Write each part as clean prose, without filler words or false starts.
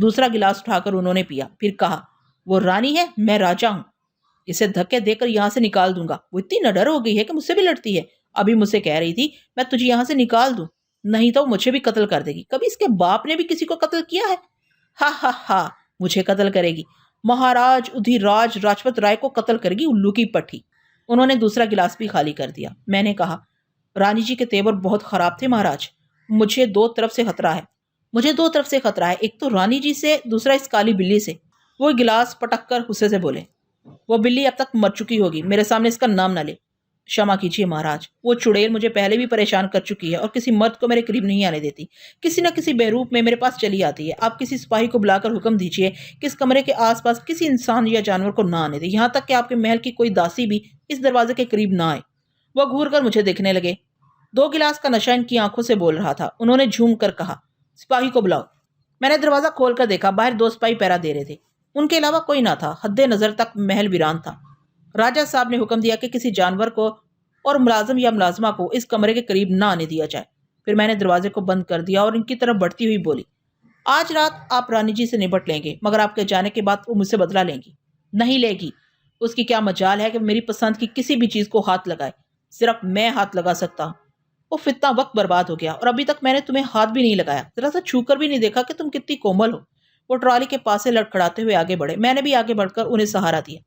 दूसरा गिलास उठाकर उन्होंने पिया, फिर कहा, वो रानी है, मैं राजा हूं। इसे धक्के देकर यहां से निकाल दूंगा। वो इतनी नडर हो गई है कि मुझसे भी लड़ती है। अभी मुझसे कह रही थी मैं तुझे यहां से निकाल दूं, नहीं तो मुझे भी कत्ल कर देगी। कभी इसके बाप ने भी किसी को कत्ल किया है? हा हा हा, मुझे कत्ल करेगी। महाराज उधिराज राजपत राय को कत्ल करेगी, उल्लू की पट्टी। उन्होंने दूसरा गिलास भी खाली कर दिया। मैंने कहा, रानी जी के तेवर बहुत खराब थे महाराज। मुझे दो तरफ से खतरा है। मुझे दो तरफ से खतरा है, एक तो रानी जी से, दूसरा इस काली बिल्ली से। वो गिलास पटक कर गुस्से से बोले, वो बिल्ली अब तक मर चुकी होगी, मेरे सामने इसका नाम ना ले। क्षमा कीजिए महाराज, वो चुड़ैल मुझे पहले भी परेशान कर चुकी है और किसी मर्द को मेरे करीब नहीं आने देती। किसी न किसी बेरूप में मेरे पास चली आती है। आप किसी सिपाही को बुलाकर हुक्म दीजिए कि इस कमरे के आसपास किसी इंसान या जानवर को ना आने दे, यहाँ तक कि आपके महल की कोई दासी भी इस दरवाजे के करीब ना आए। वह घूर कर मुझे देखने लगे। दो गिलास का नशा इनकी आंखों से बोल रहा था। उन्होंने झूम कर कहा, सिपाही को बुलाओ। मैंने दरवाजा खोलकर देखा, बाहर दो सिपाही पहरा दे रहे थे। उनके अलावा कोई ना था। हद्दे नजर तक महल वीरान था। राजा साहब ने हुक्म दिया कि किसी जानवर को और मुलाजिम या मुलाजिमा को इस कमरे के करीब ना आने दिया जाए। फिर मैंने दरवाजे को बंद कर दिया और इनकी तरफ बढ़ती हुई बोली, आज रात आप रानी जी से निपट लेंगे, मगर आपके जाने के बाद वो मुझसे बदला लेंगी। नहीं लेगी। उसकी क्या मजाल है कि मेरी पसंद की किसी भी चीज को हाथ लगाए। सिर्फ मैं हाथ लगा सकता हूँ। वो फितना वक्त बर्बाद हो गया और अभी तक मैंने तुम्हें हाथ भी नहीं लगाया, जरा सा छू कर भी नहीं देखा कि तुम कितनी कोमल हो। वो ट्रॉली के पास से लड़खड़ाते हुए आगे बढ़े। मैंने भी आगे बढ़कर उन्हें सहारा दिया।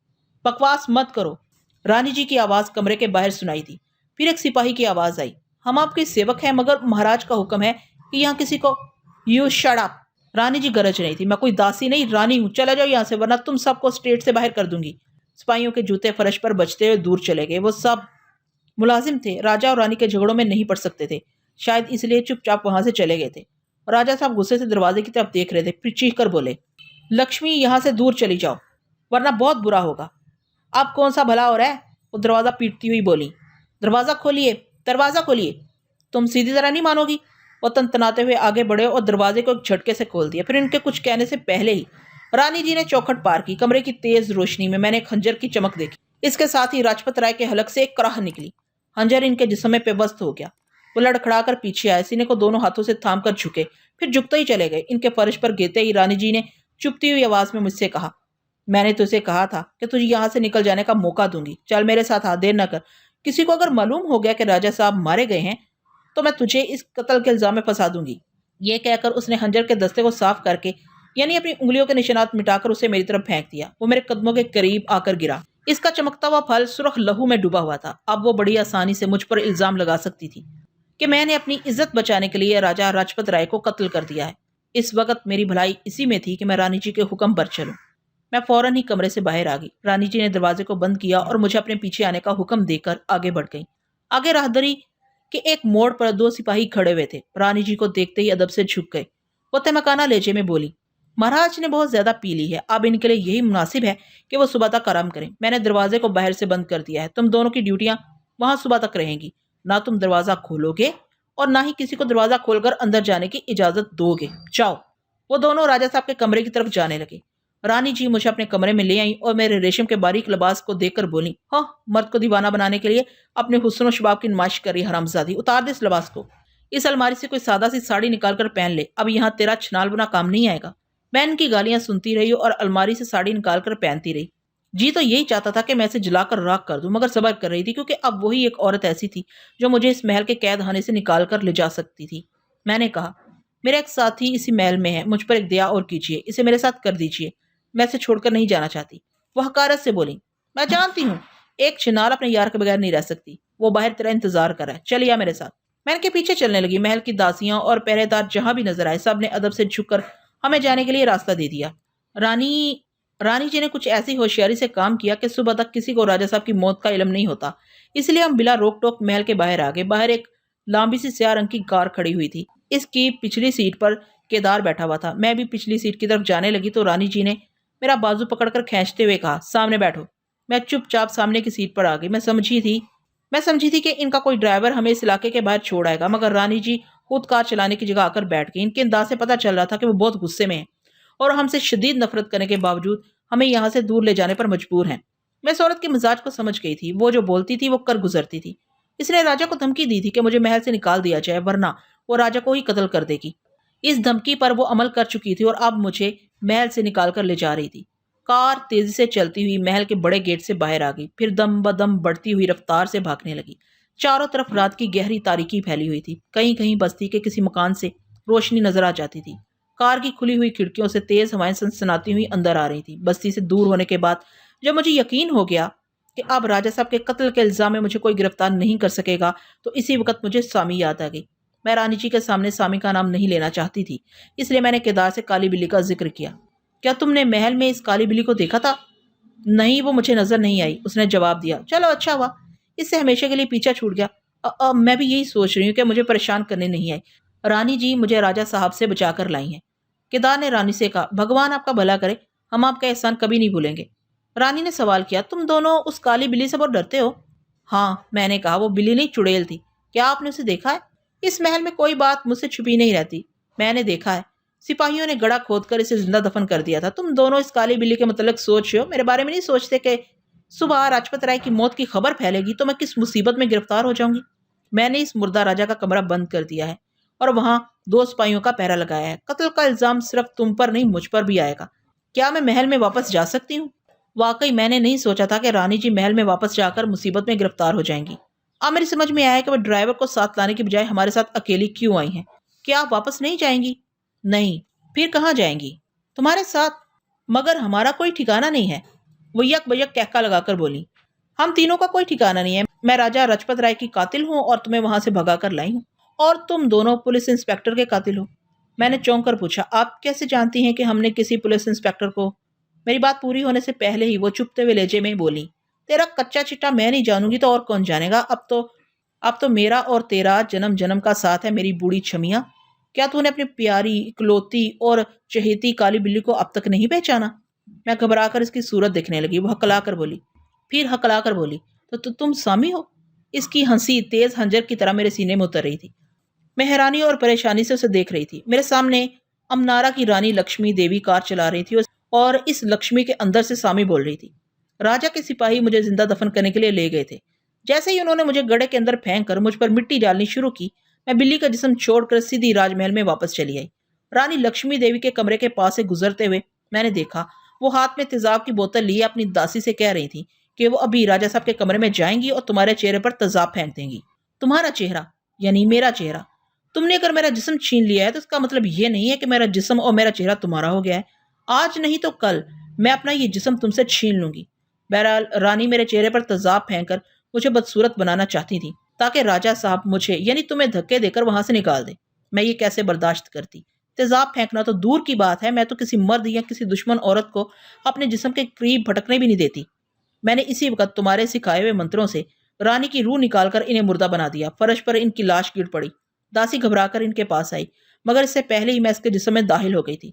बकवास मत करो। रानी जी की आवाज कमरे के बाहर सुनाई दी। फिर एक सिपाही की आवाज आई, हम आपके सेवक हैं, मगर महाराज का हुक्म है कि यहाँ किसी को। You shut up. Rani ji गरज रही थी, मैं कोई दासी नहीं, रानी हूं। चला जाओ यहाँ से, वरना तुम सबको स्टेट से बाहर कर दूंगी। सिपाहियों के जूते फर्श पर बजते हुए दूर चले गए। वो सब मुलाजिम थे, राजा और रानी के झगड़ों में नहीं पड़ सकते थे, शायद इसलिए चुपचाप वहां से चले गए थे। राजा साहब गुस्से से दरवाजे की तरफ देख रहे थे, फिर चीख कर बोले, लक्ष्मी यहाँ से दूर चली जाओ, वरना बहुत बुरा होगा। आप कौन सा भला हो रहा है? वो दरवाजा पीटती हुई बोली, दरवाजा खोलिए, दरवाजा खोलिए। तुम सीधी तरह नहीं मानोगी। वो तनतनाते हुए आगे बढ़े और दरवाजे को एक झटके से खोल दिया। फिर इनके कुछ कहने से पहले ही रानी जी ने चौखट पार की। कमरे की तेज रोशनी में मैंने खंजर की चमक देखी। इसके साथ ही राजपत राय के हलक से एक कराह निकली। खंजर इनके जिस्म में पेवस्त हो गया। वो लड़खड़ाकर पीछे आए, सीने को दोनों हाथों से थाम कर झुके, फिर झुकते ही चले गए। इनके फर्श पर गिरते ही रानी जी ने चुपती हुई आवाज में मुझसे कहा, मैंने तुझे कहा था कि तुझे यहाँ से निकल जाने का मौका दूंगी। चल मेरे साथ आ, देर न कर। किसी को अगर मालूम हो गया कि राजा साहब मारे गए हैं तो मैं तुझे इस कत्ल के इल्जाम में फंसा दूंगी। ये कहकर उसने खंजर के दस्ते को साफ करके, यानी अपनी उंगलियों के निशानात मिटाकर, उसे मेरी तरफ फेंक दिया। वो मेरे कदमों के करीब आकर गिरा। इसका चमकता हुआ फल सुर्ख लहू में डूबा हुआ था। अब वो बड़ी आसानी से मुझ पर इल्जाम लगा सकती थी कि मैंने अपनी इज्जत बचाने के लिए राजा राजपत राय को कत्ल कर दिया है। इस वक्त मेरी भलाई इसी में थी कि मैं रानी जी के हुक्म पर चलूं। मैं फौरन ही कमरे से बाहर आ गई। रानी जी ने दरवाजे को बंद किया और मुझे अपने पीछे आने का हुक्म देकर आगे बढ़ गई। आगे राहदरी के एक मोड़ पर दो सिपाही खड़े हुए थे। रानी जी को देखते ही अदब से झुक गए। वो तहमकाना लहजे में बोली, महाराज ने बहुत ज्यादा पी ली है, अब इनके लिए यही मुनासिब है कि वो सुबह तक आराम करें। मैंने दरवाजे को बाहर से बंद कर दिया है। तुम दोनों की ड्यूटियां वहां सुबह तक रहेंगी। ना तुम दरवाजा खोलोगे और ना ही किसी को दरवाजा खोलकर अंदर जाने की इजाजत दोगे। जाओ। वो दोनों राजा साहब के कमरे की तरफ जाने लगे। रानी जी मुझे अपने कमरे में ले आई और मेरे रेशम के बारीक लिबास को देखकर बोली, हाँ, मर्द को दीवाना बनाने के लिए अपने हुस्न और शबाब की नुमाइश कर रही हरामजादी। उतार दे इस लिबास को। इस अलमारी से कोई सादा सी साड़ी निकाल कर पहन ले। अब यहाँ तेरा छनाल बना काम नहीं आएगा। मैं इनकी गालियां सुनती रही और अलमारी से साड़ी निकाल कर पहनती रही। जी तो यही चाहता था कि मैं इसे जलाकर राख कर दूं, मगर सब्र कर रही थी, क्योंकि अब वही एक औरत ऐसी थी जो मुझे इस महल के कैद खाने से निकाल कर ले जा सकती थी। मैंने कहा, मेरा एक साथी इसी महल में है, मुझ पर एक दया और कीजिए, इसे मेरे साथ कर दीजिए, मैं इसे छोड़कर नहीं जाना चाहती। वह हकारत से बोली, मैं जानती हूँ एक चिनार अपने यार के बगैर नहीं रह सकती। वो बाहर तेरा इंतजार कर रहा है, चलिए आ मेरे साथ। मैं इनके पीछे चलने लगी। महल की दासियां और पहरेदार जहां भी नजर आए, सब ने अदब से झुककर हमें जाने के लिए रास्ता दे दिया। रानी जी ने कुछ ऐसी होशियारी से काम किया कि सुबह तक किसी को राजा साहब की मौत का इल्म नहीं होता। इसलिए हम बिला रोक टोक महल के बाहर आ गए। बाहर एक लंबी सी स्याह रंग की कार खड़ी हुई थी। इसकी पिछली सीट पर केदार बैठा हुआ था। मैं भी पिछली सीट की तरफ जाने लगी तो रानी जी ने मेरा बाजू पकड़कर खींचते हुए कहा, सामने बैठो। मैं चुपचाप सामने की सीट पर आ गई। मैं समझी थी कि इनका कोई ड्राइवर हमें इस इलाके के बाहर छोड़ आएगा, मगर रानी जी खुद कार चलाने की जगह आकर बैठ गई। इनके अंदाज से पता चल रहा था कि वो बहुत गुस्से में है और हमसे शदीद नफरत करने के बावजूद हमें यहाँ से दूर ले जाने पर मजबूर हैं। मैं इस औरत के मिजाज को समझ गई थी। वो जो बोलती थी वो कर गुजरती थी। इसने राजा को धमकी दी थी कि मुझे महल से निकाल दिया जाए, वरना वो राजा को ही कत्ल कर देगी। इस धमकी पर वो अमल कर चुकी थी और अब मुझे महल से निकाल कर ले जा रही थी। कार तेजी से चलती हुई महल के बड़े गेट से बाहर आ गई, फिर दम बदम बढ़ती हुई रफ्तार से भागने लगी। चारों तरफ रात की गहरी तारीकी फैली हुई थी। कहीं कहीं बस्ती के किसी मकान से रोशनी नजर आ जाती थी। कार की खुली हुई खिड़कियों से तेज हवाएं सनसनाती हुई अंदर आ रही थी। बस्ती से दूर होने के बाद जब मुझे यकीन हो गया कि अब राजा साहब के कत्ल के इल्जाम में मुझे कोई गिरफ्तार नहीं कर सकेगा, तो इसी वक्त मुझे सामी याद आ गई। मैं रानी जी के सामने सामी का नाम नहीं लेना चाहती थी, इसलिए मैंने केदार से काली बिल्ली का जिक्र किया। क्या तुमने महल में इस काली बिल्ली को देखा था? नहीं, वो मुझे नजर नहीं आई, उसने जवाब दिया। चलो अच्छा हुआ, इससे हमेशा के लिए पीछा छूट गया। मैं भी यही सोच रही हूँ कि मुझे परेशान करने नहीं आई। रानी जी मुझे राजा साहब से बचाकर लाई हैं। केदार ने रानी से कहा, भगवान आपका भला करे, हम आपका एहसान कभी नहीं भूलेंगे। रानी ने सवाल किया, तुम दोनों उस काली बिल्ली से बहुत डरते हो? हाँ, मैंने कहा, वो बिल्ली नहीं चुड़ैल थी। क्या आपने उसे देखा है? इस महल में कोई बात मुझसे छुपी नहीं रहती, मैंने देखा है। सिपाहियों ने गड़ा खोदकर इसे जिंदा दफन कर दिया था। तुम दोनों इस काली बिल्ली के मतलब सोच रहे हो, मेरे बारे में नहीं सोचते कि सुबह राजपत राय की मौत की खबर फैलेगी तो मैं किस मुसीबत में गिरफ्तार हो जाऊंगी। मैंने इस मुर्दा राजा का कमरा बंद कर दिया है और वहां 2 सिपाहियों का पहरा लगाया है। कत्ल का इल्जाम सिर्फ तुम पर नहीं, मुझ पर भी आएगा। क्या मैं महल में वापस जा सकती हूँ? वाकई मैंने नहीं सोचा था कि रानी जी महल में वापस जाकर मुसीबत में गिरफ्तार हो जाएंगी। अब मेरी समझ में आया कि वह ड्राइवर को साथ लाने की बजाय हमारे साथ अकेली क्यों आई हैं। क्या आप वापस नहीं जाएंगी? नहीं। फिर कहाँ जाएंगी? तुम्हारे साथ। मगर हमारा कोई ठिकाना नहीं है, वो यक बयक कहका लगाकर बोली। हम तीनों का कोई ठिकाना नहीं है। मैं राजा रजपत राय की कातिल हूँ और तुम्हें वहां से भगा कर लाई हूँ, और तुम दोनों पुलिस इंस्पेक्टर के कातिल हो। मैंने चौंक कर पूछा, आप कैसे जानती हैं कि हमने किसी पुलिस इंस्पेक्टर को? मेरी बात पूरी होने से पहले ही वो चुपते हुए लहजे में बोली, तेरा कच्चा चिट्टा मैं नहीं जानूंगी तो और कौन जानेगा। अब तो मेरा और तेरा जन्म जन्म का साथ है मेरी बूढ़ी छमिया। क्या तूने अपनी प्यारी इकलौती और चहेती काली बिल्ली को अब तक नहीं पहचाना? मैं घबराकर इसकी सूरत देखने लगी। वो हकलाकर बोली, फिर हकलाकर बोली, तो तुम सामी हो? इसकी हंसी तेज हंजर की तरह मेरे सीने में उतर रही थी। मैं हैरानी और परेशानी से उसे देख रही थी। मेरे सामने अमनारा की रानी लक्ष्मी देवी कार चला रही थी और इस लक्ष्मी के अंदर से सामी बोल रही थी। राजा के सिपाही मुझे जिंदा दफन करने के लिए ले गए थे। जैसे ही उन्होंने मुझे गड्ढे के अंदर फेंक कर मुझ पर मिट्टी डालनी शुरू की, मैं बिल्ली का जिस्म छोड़कर सीधी राजमहल में वापस चली आई। रानी लक्ष्मी देवी के कमरे के पास से गुजरते हुए मैंने देखा वो हाथ में तेजाब की बोतल लिए अपनी दासी से कह रही थी कि वो अभी राजा साहब के कमरे में जाएंगी और तुम्हारे चेहरे पर तेजाब फेंक देंगी। तुम्हारा चेहरा यानी मेरा चेहरा? तुमने अगर मेरा जिस्म छीन लिया है तो इसका मतलब ये नहीं है कि मेरा जिस्म और मेरा चेहरा तुम्हारा हो गया है। आज नहीं तो कल मैं अपना ये जिस्म तुमसे छीन लूंगी। बहरहाल रानी मेरे चेहरे पर तेजाब फेंककर मुझे बदसूरत बनाना चाहती थी ताकि राजा साहब मुझे यानी तुम्हें धक्के देकर वहां से निकाल दे। मैं ये कैसे बर्दाश्त करती? तेजाब फेंकना तो दूर की बात है, मैं तो किसी मर्द या किसी दुश्मन औरत को अपने जिस्म के करीब भटकने भी नहीं देती। मैंने इसी वक्त तुम्हारे सिखाए हुए मंत्रों से रानी की रूह निकालकर इन्हें मुर्दा बना दिया। फर्श पर इनकी लाश गिर पड़ी। दासी घबराकर इनके पास आई, मगर इससे पहले ही मैं इसके जिस्म में दाखिल हो गई थी।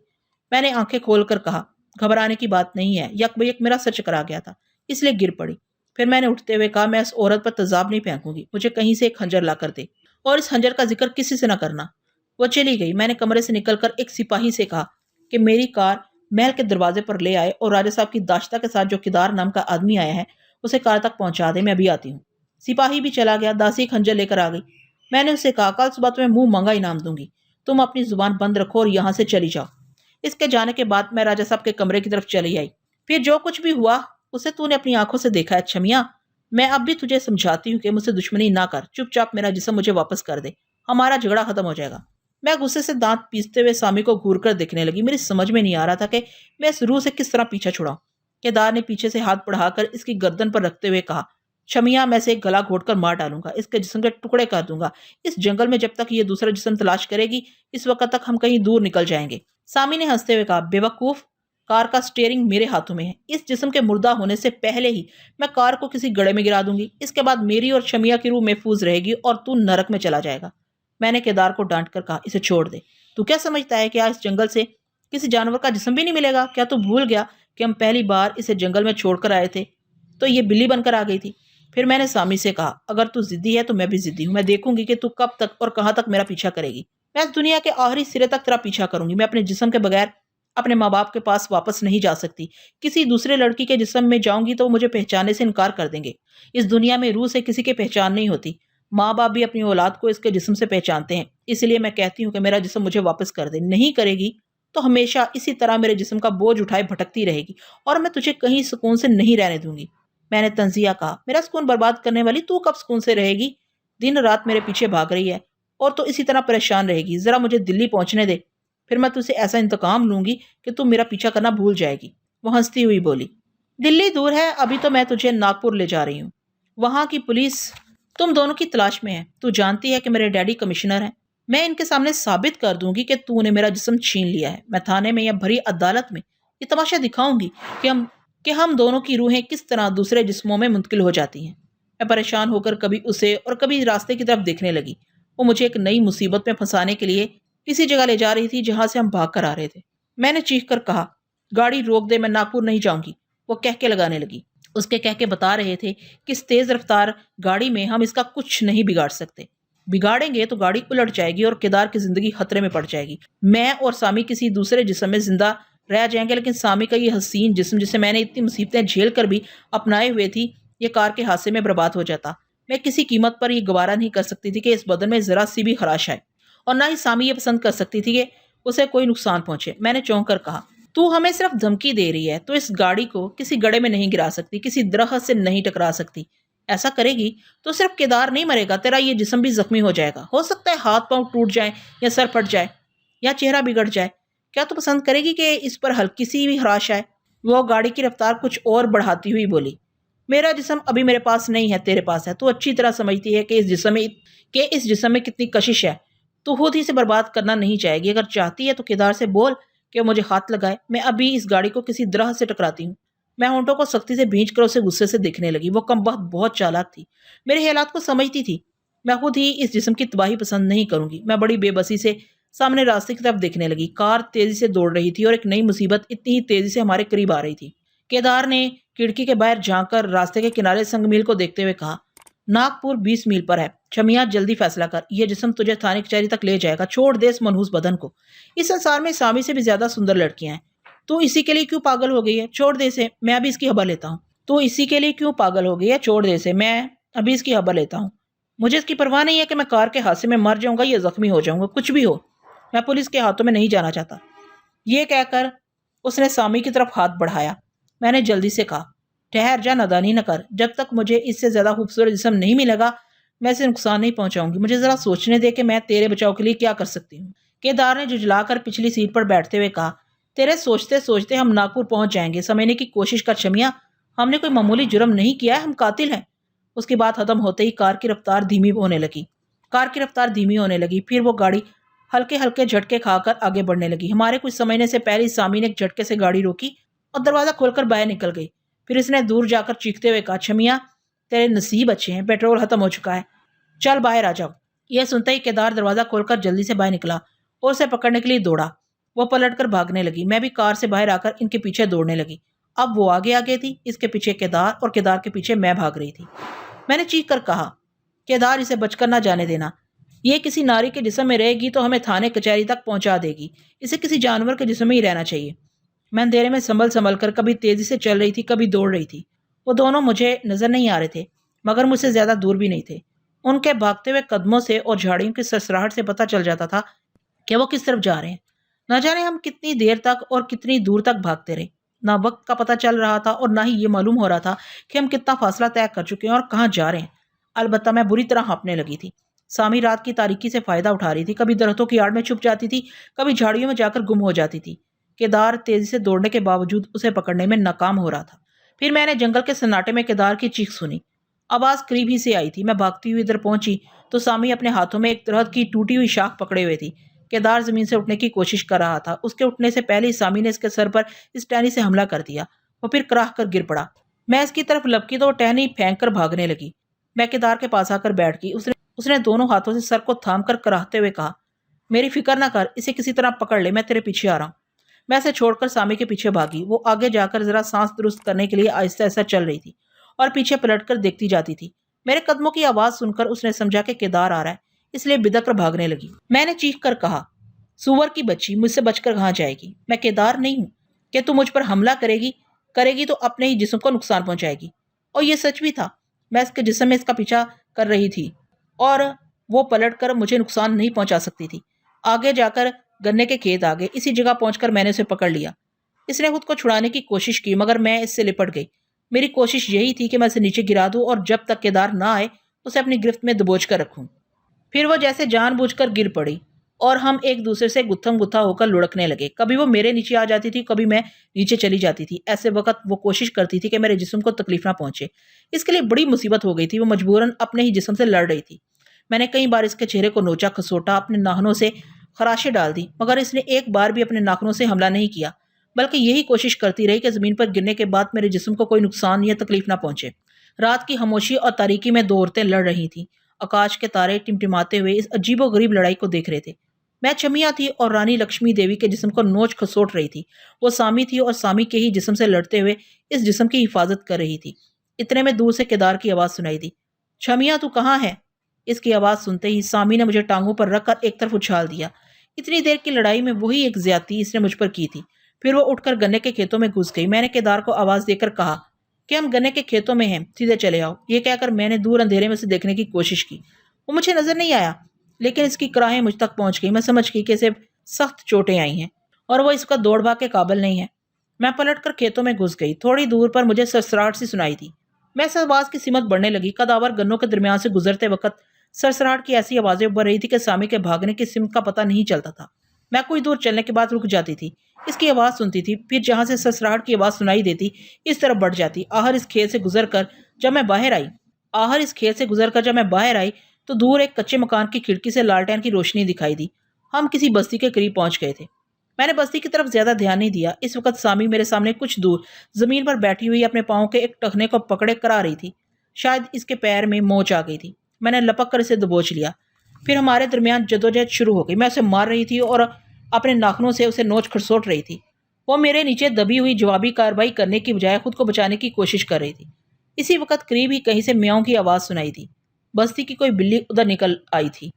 मैंने आंखें खोलकर कहा, घबराने की बात नहीं है, यकबयक मेरा सर चकरा गया था, इसलिए गिर पड़ी। फिर मैंने उठते हुए कहा, मैं इस औरत पर तेजाब नहीं फेंकूंगी, मुझे कहीं से एक खंजर ला कर दे, और इस खंजर का जिक्र किसी से न करना। वो चली गई। मैंने कमरे से निकलकर एक सिपाही से कहा कि मेरी कार महल के दरवाजे पर ले आए और राजा साहब की दाश्ता के साथ जो किदार नाम का आदमी आया है उसे कार तक पहुंचा दे, मैं अभी आती हूँ। सिपाही भी चला गया। दासी खंजर लेकर आ गई। मैंने उससे कहा, कल सुबह तुम्हें मुंह मांगा इनाम दूंगी, तुम अपनी जुबान बंद रखो और यहाँ से चली जाओ। इसके जाने के बाद मैं राजा साहब के कमरे की तरफ चली आई। फिर जो कुछ भी हुआ उसे तूने अपनी आंखों से देखा है छमिया। मैं अब भी तुझे समझाती हूँ कि मुझसे दुश्मनी ना कर, चुपचाप मेरा जिस्म मुझे वापस कर दे, हमारा झगड़ा खत्म हो जाएगा। मैं गुस्से से दांत पीसते हुए सामी को घूर कर देखने लगी। मेरी समझ में नहीं आ रहा था कि मैं इस रूह से किस तरह पीछा छुड़ाऊं। केदार ने पीछे से हाथ बढ़ाकर इसकी गर्दन पर रखते हुए कहा, छमिया, मैं से एक गला घोटकर मार डालूंगा, इसके जिस्म के टुकड़े कर दूंगा। इस जंगल में जब तक ये दूसरा जिस्म तलाश करेगी, इस वक्त तक हम कहीं दूर निकल जाएंगे। सामी ने हंसते हुए कहा, बेवकूफ, कार का स्टीयरिंग मेरे हाथों में है। इस जिस्म के मुर्दा होने से पहले ही मैं कार को किसी गड्ढे में गिरा दूंगी। इसके बाद मेरी और छमिया की रूह महफूज रहेगी और तू नरक में चला जाएगा। मैंने केदार को डांट कर कहा, इसे छोड़ दे। तू क्या समझता है कि आज इस जंगल से किसी जानवर का जिस्म भी नहीं मिलेगा? क्या तू भूल गया कि हम पहली बार इसे जंगल में छोड़कर आए थे तो ये बिल्ली बनकर आ गई थी? फिर मैंने सामी से कहा, अगर तू जिद्दी है तो मैं भी जिद्दी हूं। मैं देखूंगी कि तू कब तक और कहां तक मेरा पीछा करेगी। मैं इस दुनिया के आखिरी सिरे तक तेरा पीछा करूंगी। मैं अपने जिस्म के बगैर अपने माँ बाप के पास वापस नहीं जा सकती। किसी दूसरे लड़की के जिस्म में जाऊंगी तो वो मुझे पहचानने से इनकार कर देंगे। इस दुनिया में रूह से किसी की पहचान नहीं होती। माँ बाप भी अपनी औलाद को इसके जिस्म से पहचानते हैं, इसलिए मैं कहती हूँ कि मेरा जिस्म मुझे वापस कर दे। नहीं करेगी तो हमेशा इसी तरह मेरे जिस्म का बोझ उठाए भटकती रहेगी और मैं तुझे कहीं सुकून से नहीं रहने दूंगी। मैंने तंजिया कहा, मेरा सुकून बर्बाद करने वाली तू कब सुकून से रहेगी? दिन रात मेरे पीछे भाग रही है और तो इसी तरह परेशान रहेगी। जरा मुझे दिल्ली पहुंचने दे, फिर मैं तुझसे ऐसा इंतकाम लूंगी कि तू मेरा पीछा करना भूल जाएगी। वो हंसती हुई बोली, दिल्ली दूर है, अभी तो मैं तुझे नागपुर ले जा रही हूँ। वहां की पुलिस तुम दोनों की तलाश में है। तू जानती है कि मेरे डैडी कमिश्नर हैं। मैं इनके सामने साबित कर दूंगी कि तूने मेरा जिस्म छीन लिया है। मैं थाने में या भरी अदालत में ये तमाशा दिखाऊंगी कि हम दोनों की रूहें किस तरह दूसरे जिस्मों में मुंतकिल हो जाती हैं। मैं परेशान होकर कभी उसे और कभी रास्ते की तरफ देखने लगी। वो मुझे एक नई मुसीबत में फंसाने के लिए इसी जगह ले जा रही थी जहां से हम भाग कर आ रहे थे। मैंने चीख कर कहा, गाड़ी रोक दे, मैं नागपुर नहीं जाऊंगी। वो कह के लगाने लगी। उसके कह के बता रहे थे कि इस तेज रफ्तार गाड़ी में हम इसका कुछ नहीं बिगाड़ सकते। बिगाड़ेंगे तो गाड़ी उलट जाएगी और केदार की जिंदगी खतरे में पड़ जाएगी। मैं और सामी किसी दूसरे जिस्म में जिंदा रह जाएंगे, लेकिन सामी का ये हसीन जिस्म जिसे मैंने इतनी मुसीबतें झेल कर भी अपनाए हुए थी, ये कार के हादसे में बर्बाद हो जाता। मैं किसी कीमत पर यह गवारा नहीं कर सकती थी कि इस बदन में जरा सी भी खराश आए, और ना ही सामी ये पसंद कर सकती थी कि उसे कोई नुकसान पहुंचे। मैंने चौंक कर कहा, तू हमें सिर्फ धमकी दे रही है। तो इस गाड़ी को किसी गड्ढे में नहीं गिरा सकती, किसी दरख्त से नहीं टकरा सकती। ऐसा करेगी तो सिर्फ केदार नहीं मरेगा, तेरा ये जिस्म भी जख्मी हो जाएगा। हो सकता है हाथ पांव टूट जाए या सर फट जाए या चेहरा बिगड़ जाए। क्या तू पसंद करेगी कि इस पर हल्की सी भी हराश आए? वो गाड़ी की रफ्तार कुछ और बढ़ाती हुई बोली, मेरा जिस्म अभी मेरे पास नहीं है, तेरे पास है। तू अच्छी तरह समझती है कि इस जिस्म में कितनी कशिश है। तू खुद ही से बर्बाद करना नहीं चाहेगी। अगर चाहती है तो केदार से बोल कि वो मुझे हाथ लगाए। मैं अभी इस गाड़ी को किसी दरख्त से टकराती हूँ। मैं होंठों को सख्ती से भींच कर उसे गुस्से से देखने लगी। वो कमबख्त बहुत चालाक थी, मेरे हालात को समझती थी। मैं खुद ही इस जिस्म की तबाही पसंद नहीं करूंगी। मैं बड़ी बेबसी से सामने रास्ते की तरफ देखने लगी। कार तेजी से दौड़ रही थी और एक नई मुसीबत इतनी ही तेजी से हमारे करीब आ रही थी। केदार ने खिड़की के बाहर झांक कर रास्ते के किनारे संगमील को देखते हुए कहा, नागपुर 20 मील पर है। छमिया, जल्दी फैसला कर। यह जिस्म तुझे थाने कचहरी तक ले जाएगा। छोड़ दे इस मनहूस बदन को। इस संसार में सामी से भी ज्यादा सुंदर लड़कियां हैं। तू इसी के लिए क्यों पागल हो गई है? छोड़ दे इसे, मैं अभी इसकी खबर लेता हूँ। तू इसी के लिए क्यों पागल हो गई है? छोड़ दे इसे, मैं अभी इसकी खबर लेता हूँ। मुझे इसकी परवाह नहीं है कि मैं कार के हादसे में मर जाऊंगा या जख्मी हो जाऊंगा। कुछ भी हो, मैं पुलिस के हाथों में नहीं जाना चाहता। ये कहकर उसने सामी की तरफ हाथ बढ़ाया। मैंने जल्दी से कहा, ठहर जा, नादानी न कर। जब तक मुझे इससे ज्यादा खूबसूरत जिस्म नहीं मिलेगा, मैं इसे नुकसान नहीं पहुंचाऊंगी। मुझे जरा सोचने दे कि मैं तेरे बचाव के लिए क्या कर सकती हूँ। केदार ने जुझलाकर पिछली सीट पर बैठते हुए कहा, तेरे सोचते सोचते हम नागपुर पहुंच जाएंगे। समझने की कोशिश कर शमिया, हमने कोई मामूली जुर्म नहीं किया है, हम कातिल हैं। उसकी बात खत्म होते ही कार की रफ्तार धीमी होने लगी। फिर वो गाड़ी हल्के हल्के झटके खाकर आगे बढ़ने लगी। हमारे कुछ समझने से पहले सामी ने एक झटके से गाड़ी रोकी और दरवाजा खोलकर बाहर निकल गई। फिर इसने दूर जाकर चीखते हुए कहा, छमिया, तेरे नसीब अच्छे हैं, पेट्रोल खत्म हो चुका है, चल बाहर आ जाओ। यह सुनते ही केदार दरवाजा खोलकर जल्दी से बाहर निकला और उसे पकड़ने के लिए दौड़ा। वो पलटकर भागने लगी। मैं भी कार से बाहर आकर इनके पीछे दौड़ने लगी। अब वो आगे आगे थी, इसके पीछे केदार और केदार के पीछे मैं भाग रही थी। मैंने चीख कर कहा, केदार, इसे बचकर ना जाने देना। ये किसी नारी के जिस्म में रहेगी तो हमें थाने कचहरी तक पहुंचा देगी। इसे किसी जानवर के जिस्म में ही रहना चाहिए। मैं अंधेरे में संभल कर कभी तेजी से चल रही थी, कभी दौड़ रही थी। वो दोनों मुझे नजर नहीं आ रहे थे, मगर मुझसे ज्यादा दूर भी नहीं थे। उनके भागते हुए कदमों से और झाड़ियों की सरसराहट से पता चल जाता था कि वो किस तरफ जा रहे हैं। न जाने हम कितनी देर तक और कितनी दूर तक भागते रहे। ना वक्त का पता चल रहा था और ना ही ये मालूम हो रहा था कि हम कितना फासला तय कर चुके हैं और कहाँ जा रहे हैं। अलबत्ता मैं बुरी तरह हाँफने लगी थी। सामी रात की तारीकी से फायदा उठा रही थी। कभी दरख्तों की आड़ में छुप जाती थी, कभी झाड़ियों में जाकर गुम हो जाती थी। केदार तेजी से दौड़ने के बावजूद उसे पकड़ने में नाकाम हो रहा था। फिर मैंने जंगल के सन्नाटे में केदार की चीख सुनी। आवाज करीब ही से आई थी। मैं भागती हुई इधर पहुंची तो सामी अपने हाथों में एक दरख्त की टूटी हुई शाख पकड़े हुए थी। केदार जमीन से उठने की कोशिश कर रहा था। उसके उठने से पहले ही सामी ने इसके सर पर इस टहनी से हमला कर दिया। वो फिर कराह कर गिर पड़ा। मैं इसकी तरफ लपकी तो टहनी फेंक कर भागने लगी। मैं केदार के पास आकर बैठ गई। उसने दोनों हाथों से सर को थाम कर कराहते हुए कहा, मेरी फिक्र ना कर, इसे किसी तरह पकड़ ले, मैं तेरे पीछे आ रहा हूँ। मैं इसे छोड़कर सामी के पीछे भागी। वो आगे जाकर जरा सांस दुरुस्त करने के लिए आहिस्ता आहिस्ता चल रही थी और पीछे पलटकर देखती जाती थी। मेरे कदमों की आवाज सुनकर उसने समझा कि केदार आ रहा है, इसलिए बिदक कर भागने लगी। मैंने चीख कर कहा, सुअर की बच्ची, मुझसे बचकर कहाँ जाएगी? मैं केदार नहीं हूं कि तू मुझ पर हमला करेगी तो अपने ही जिस्म को नुकसान पहुंचाएगी। और ये सच भी था। मैं इसके जिस्म में इसका पीछा कर रही थी और वो पलटकर मुझे नुकसान नहीं पहुंचा सकती थी। आगे जाकर गन्ने के खेत आ गए। इसी जगह पहुंचकर मैंने उसे पकड़ लिया। इसने खुद को छुड़ाने की कोशिश की, मगर मैं इससे लिपट गई। मेरी कोशिश यही थी कि मैं इसे नीचे गिरा दूं और जब तक केदार ना आए उसे अपनी गिरफ्त में दबोच कर रखूं। फिर वो जैसे जानबूझकर गिर पड़ी और हम एक दूसरे से गुत्थम गुत्था होकर लुढ़कने लगे। कभी वो मेरे नीचे आ जाती थी, कभी मैं नीचे चली जाती थी। ऐसे वक्त वो कोशिश करती थी कि मेरे जिस्म को तकलीफ ना पहुंचे। इसके लिए बड़ी मुसीबत हो गई थी। वो मजबूरन अपने ही जिस्म से लड़ रही थी। मैंने कई बार इसके चेहरे को नोचा, खसोटा, अपने नाखूनों से खराशें डाल दी, मगर इसने एक बार भी अपने नाखूनों से हमला नहीं किया, बल्कि यही कोशिश करती रही कि जमीन पर गिरने के बाद मेरे जिस्म को कोई नुकसान या तकलीफ ना पहुंचे। रात की खामोशी और तारीकी में दो औरतें लड़ रही थीं। आकाश के तारे टिमटिमाते हुए इस अजीबोगरीब लड़ाई को देख रहे थे। मैं छमिया थी और रानी लक्ष्मी देवी के जिस्म को नोच खसोट रही थी। वो सामी थी और सामी के ही जिस्म से लड़ते हुए इस जिस्म की हिफाजत कर रही थी। इतने में दूर से केदार की आवाज सुनाई दी। छमिया, तू कहाँ है? इसकी आवाज सुनते ही सामी ने मुझे टांगों पर रखकर एक तरफ उछाल दिया। इतनी देर की लड़ाई में वही एक ज्यादती इसने मुझ पर की थी। फिर वो उठकर गन्ने के खेतों में घुस गई। मैंने केदार को आवाज देकर कहा कि हम गन्ने के खेतों में हैं, सीधे चले आओ। ये कहकर मैंने दूर अंधेरे में से देखने की कोशिश की। वो मुझे नजर नहीं आया, लेकिन इसकी कराहें मुझ तक पहुंच गई। मैं समझ गई कि इसे सख्त चोटें आई हैं और वो इसका दौड़ भाग के काबिल नहीं है। मैं पलटकर खेतों में घुस गई। थोड़ी दूर पर मुझे सरसराहट सी सुनाई दी। मैं इस आवाज की सिमत बढ़ने लगी। कदावर गन्नों के दरमियान से गुजरते वक्त सरसराहट की ऐसी आवाजें उभर रही थी कि सामी के भागने की सिमत का पता नहीं चलता था। मैं कुछ दूर चलने के बाद रुक जाती थी, इसकी आवाज सुनती थी, फिर जहां से सरसराहट की आवाज सुनाई देती इस तरफ बढ़ जाती। आहर इस खेत से गुजरकर जब मैं बाहर आई तो दूर एक कच्चे मकान की खिड़की से लालटेन की रोशनी दिखाई दी। हम किसी बस्ती के करीब पहुंच गए थे। मैंने बस्ती की तरफ ज्यादा ध्यान नहीं दिया। इस वक्त सामी मेरे सामने कुछ दूर जमीन पर बैठी हुई अपने पांव के एक टखने को पकड़े करा रही थी। शायद इसके पैर में मोच आ गई थी। मैंने लपक कर इसे दबोच लिया। फिर हमारे दरमियान जद्दोजहद शुरू हो गई। मैं उसे मार रही थी और अपने नाखूनों से उसे नोच खरसोट रही थी। वो मेरे नीचे दबी हुई जवाबी कार्रवाई करने की बजाय खुद को बचाने की कोशिश कर रही थी। इसी वक्त करीब ही कहीं से म्याऊं की आवाज सुनाई दी। बस्ती की कोई बिल्ली उधर निकल आई थी।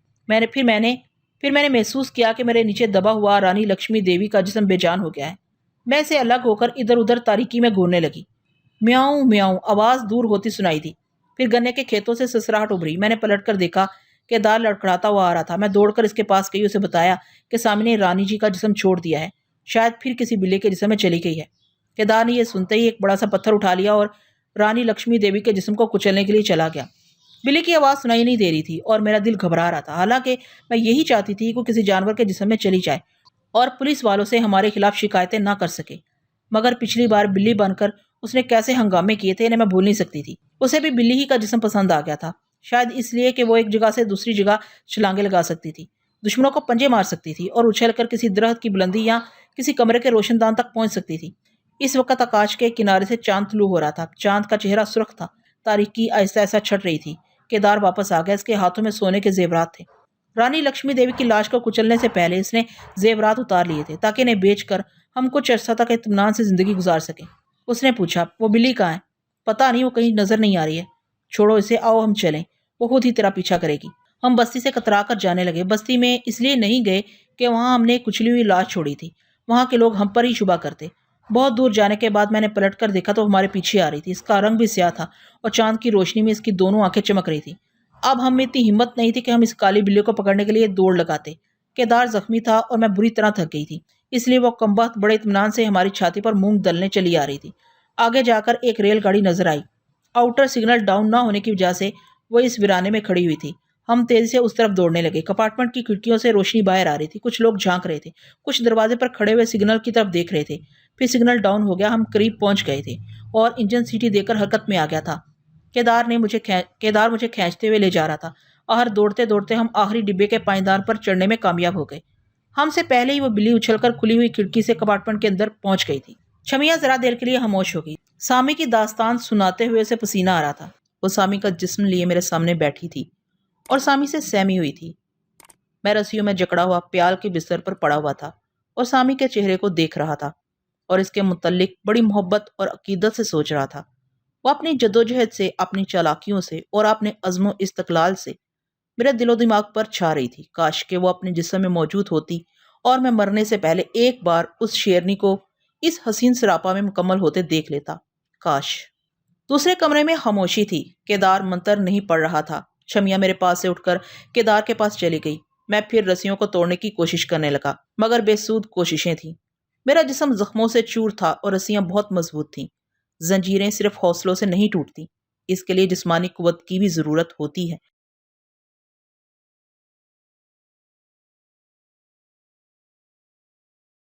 फिर मैंने महसूस किया कि मेरे नीचे दबा हुआ रानी लक्ष्मी देवी का जिस्म बेजान हो गया है। मैं इसे अलग होकर इधर उधर तारीकी में घूरने लगी। म्याऊं म्याऊं आवाज दूर होती सुनाई दी। फिर गन्ने के खेतों से ससराहट उभरी। मैंने पलटकर देखा कि दार लड़खड़ाता हुआ आ रहा था। मैं दौड़कर इसके पास गई, उसे बताया कि सामने रानी जी का जिस्म छोड़ दिया है, शायद फिर किसी बिल्ली के जिस्म में चली गई है। केदार ने यह सुनते ही एक बड़ा सा पत्थर उठा लिया और रानी लक्ष्मी देवी के जिस्म को कुचलने के लिए चला गया। बिल्ली की आवाज सुनाई नहीं दे रही थी और मेरा दिल घबरा रहा था। हालांकि मैं यही चाहती थी कि किसी जानवर के जिस्म में चली जाए और पुलिस वालों से हमारे खिलाफ शिकायतें ना कर सके। मगर पिछली बार बिल्ली बनकर उसने कैसे हंगामे किए थे इन्हें मैं भूल नहीं सकती थी। उसे भी बिल्ली ही का जिस्म पसंद आ गया था, शायद इसलिए कि वो एक जगह से दूसरी जगह छलांगे लगा सकती थी, दुश्मनों को पंजे मार सकती थी और उछलकर किसी दरख्त की बुलंदी या किसी कमरे के रोशनदान तक पहुंच सकती थी। इस वक्त आकाश के किनारे से चांद तुलू हो रहा था। चांद का चेहरा सुर्ख था, तारीकी आहिस्ता आहिस्ता छट रही थी। केदार वापस आ गया। इसके हाथों में सोने के जेवरात थे। रानी लक्ष्मी देवी की लाश को कुचलने से पहले इसने जेवरात उतार लिए थे ताकि इन्हें बेचकर हम कुछ अर्सा तक इत्मीनान से जिंदगी गुजार सकें। उसने पूछा, वो बिल्ली कहाँ है? पता नहीं, वो कहीं नजर नहीं आ रही है। छोड़ो इसे, आओ हम चलें, वो खुद ही तेरा पीछा करेगी। हम बस्ती से कतरा कर जाने लगे। बस्ती में इसलिए नहीं गए कि वहां हमने कुचली हुई लाश छोड़ी थी। वहां के लोग हम पर ही शुबा करते। बहुत दूर जाने के बाद मैंने पलट कर देखा तो हमारे पीछे आ रही थी। इसका रंग भी स्याह था और चांद की रोशनी में इसकी दोनों आंखें चमक रही थी। अब हम में इतनी हिम्मत नहीं थी कि हम इस काली बिल्ली को पकड़ने के लिए दौड़ लगाते। केदार जख्मी था और मैं बुरी तरह थक गई थी, इसलिए वो कमबख्त बड़े इत्मीनान से हमारी छाती पर मूंग दलने चली आ रही थी। आगे जाकर एक रेलगाड़ी नजर आई। आउटर सिग्नल डाउन ना होने की वजह से वो इस वीराने में खड़ी हुई थी। हम तेजी से उस तरफ दौड़ने लगे। कंपार्टमेंट की खिड़कियों से रोशनी बाहर आ रही थी। कुछ लोग झांक रहे थे, कुछ दरवाजे पर खड़े हुए सिग्नल की तरफ देख रहे थे। फिर सिग्नल डाउन हो गया। हम करीब पहुंच गए थे और इंजन सीटी देकर हरकत में आ गया था। केदार मुझे खींचते हुए ले जा रहा था और दौड़ते दौड़ते हम आखिरी डिब्बे के पायदान पर चढ़ने में कामयाब हो गए। हमसे पहले ही वो बिल्ली उछलकर खुली हुई खिड़की से कंपार्टमेंट के अंदर पहुंच गई थी। छमिया जरा देर के लिए खामोश हो गई। सामी की दास्तान सुनाते हुए उसे पसीना आ रहा था। वो सामी का जिस्म लिए मेरे सामने बैठी थी और सामी से सहमी हुई थी। मैं रस्सियों में जकड़ा हुआ प्याल के बिस्तर पर पड़ा हुआ था और सामी के चेहरे को देख रहा था और इसके मुतल्लिक बड़ी मोहब्बत और अकीदत से सोच रहा था। वो अपनी जद्दोजहद से, अपनी चालाकियों से और अपने अज़्म इस्तक़लाल से मेरे दिलो दिमाग पर छा रही थी। काश के वो अपने जिस्म में मौजूद होती और मैं मरने से पहले एक बार उस शेरनी को इस हसीन सरापा में मुकम्मल होते देख लेता। काश। दूसरे कमरे में खामोशी थी। केदार मंतर नहीं पढ़ रहा था। शमिया मेरे पास से उठकर केदार के पास चली गई। मैं फिर रस्सियों को तोड़ने की कोशिश करने लगा, मगर बेसूद कोशिशें थीं। मेरा जिस्म जख्मों से चूर था और रस्सियां बहुत मजबूत थीं। जंजीरें सिर्फ हौसलों से नहीं टूटती, इसके लिए जिस्मानी कुव्वत की भी ज़रूरत होती है।